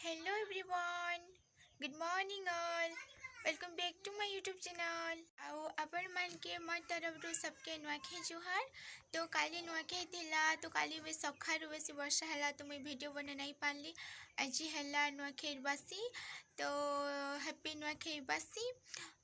Hello everyone. Good morning all. Welcome back to my YouTube channel. आउ आपण मान के मो तरफ सबके नुआखाई जुहार। तो काली नुआखाई थिला तो काली बे सखारु बेसी वर्षा हैला तो मैं वीडियो बना नहीं पाली। आज हैला नुआखाई बासी तो हैप्पी नुआखाई बासी।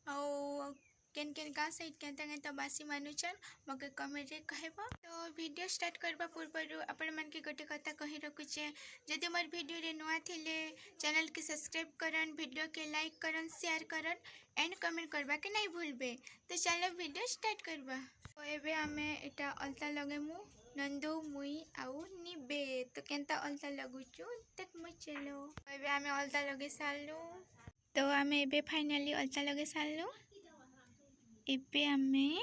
आउ केन केन का साइड केनता बासी मानुचन मके कमेंट रे कहबो। तो वीडियो स्टार्ट करबा पूर्व आपण मान के गोटे कथा कहि रखुचे। जदि मोर वीडियो रे नुआ थिले चैनल के सब्सक्राइब करन, वीडियो के लाइक करन, शेयर करन एंड कमेंट करबा के नहीं भूलबे। तो चलो वीडियो स्टार्ट करबा। तो एबे हमें एटा अलता लगेमु नंदू मुई आउ निबे। तो केनता अलता लगुचु तक म चलो। एबे हमें अलता लगे सालु। तो हमें एबे फाइनली अलता लगे सालु। एबे हमें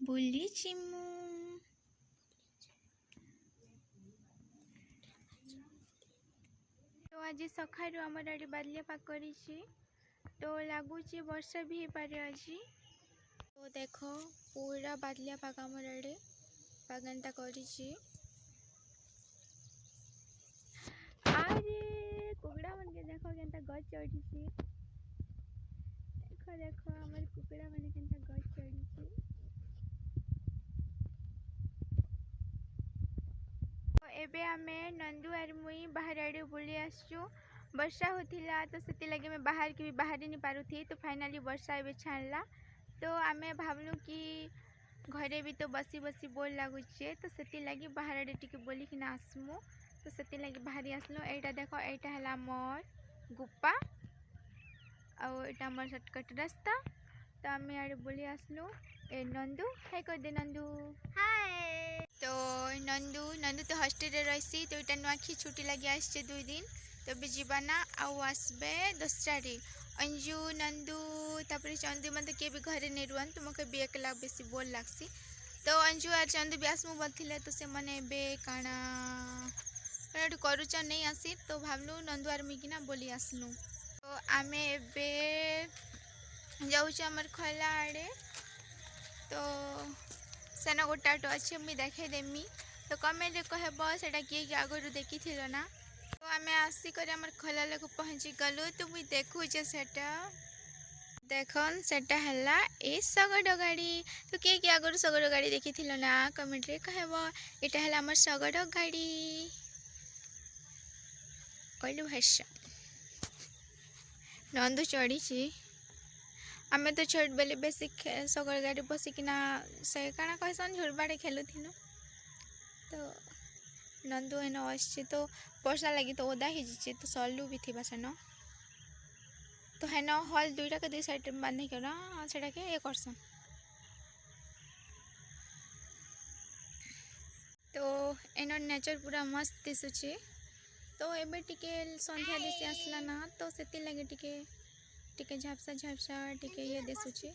बुली चिमु। तो आज सखारु आमर आड़े बादलिया पाग करी तो लगुच वर्षा भी पारे आज। तो देखो पूरा बादलिया पाग आमर आड़े पागनता करी। अरे कुकड़ा मन के देखो केनता गछ चढ़ी। देखो देखो आमर कुकड़ा मन केनता गछ चढ़ी। एबे आमे नंदू आर मुई बाहर आड़े बुली आसचु। वर्षा होतिला तो सेति लगे मैं बाहर के भी बाहर नहीं पारुथी। तो फाइनली वर्षा एबे छाड़ला। तो आमे भावलु कि घरे भी तो बसी बसी बोल लगुचे तो सेति लगे बाहर आड़े टिके बोली कि ना आसमु। तो सेति लगे बाहरी आसलु। एटा देखो एटा हला मोर गुप्पा और एटा मोर शॉर्टकट रास्ता। तो आमे आड़े बोली आसलु। ए नंदू हाय कर दे नंदू हाय। तो नंदू तो हॉस्टेल रे रही। तो इटा नुआखाई छुट्टी लगी आसचे 2 दिन। तो भी जीवाना आउ आसबे दसरा रे अंजू नंदू तापर चंदू मतलब किए भी घरे नहीं रुहन। तो मके भी एकला बेसी बोल लागसी। तो अंजू और चंदू भी आसमु बोलथिले तो से मने बे काना करूचन नहीं आसी। तो भावलु नंदू आर मिकिना बोली आसलु। तो आमे बे जाऊँ आमर खला आड़े। तो सेना गोटा ऑटो अच्छे मुझे देखे देमी। तो कमेंट रे कहब सेटा किए आगु देखी थिलो ना। तो आमे आसिक आमर खला लोग पहुँची गलु। तो मुझे देखुचे सेटा देखन सेटा हला ए शगड़ गाड़ी। तो किए आगु शगड़ गाड़ी देखी थिलो ना कमेंट रे कहब। एटा हला आमर शगड़ गाड़ी ओइलु भाषा नंदू चढ़ी। आमे तो छोट बेले बेसी शगड़ गाड़ी बसिकिना से काना कहसन झुलबाड़े खेलुथिलु। तो नंदू एन आसचे तो वर्षा लगी तो ओदा ही जीचे। तो सल्लू भी थी सेन। तो हेन हल दुईटा के 2 साइड बांधे कर सेटा के ये करसन। तो एन नेचर पूरा मस्त दिशुचे। तो एबे टिके संध्या दिसी आसला ना। तो सेति लगे टिके झापसा झापसा टिके ये दिशुचे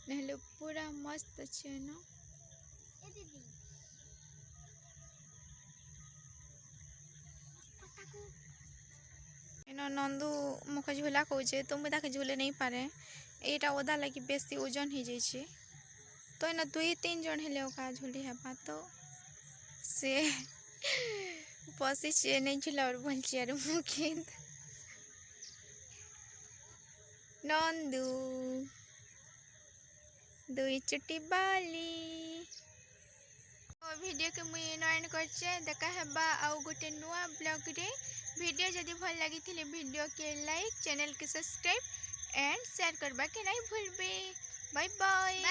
नहले पूरा मस्त अच्छे ना। एनो नंदू मुख झूला कौचे तो मुझे झूले नहीं पारे। एटा ओदा लगी बेसी ओजन हो जाइए। तो एना 2-3 जन हेले ओका झूली हेबा। तो से बसी नहीं झूला और बोलची यार मुखे नंदू 2 चुटी बाली। तो वीडियो के मुई एंड करछे देखा हेबा आउ गोटे नुआ ब्लॉग रे। वीडियो जदि भल लगी थिले वीडियो के लाइक चैनल के सब्सक्राइब एंड शेयर करबा के नहीं भूलबे। Bye bye.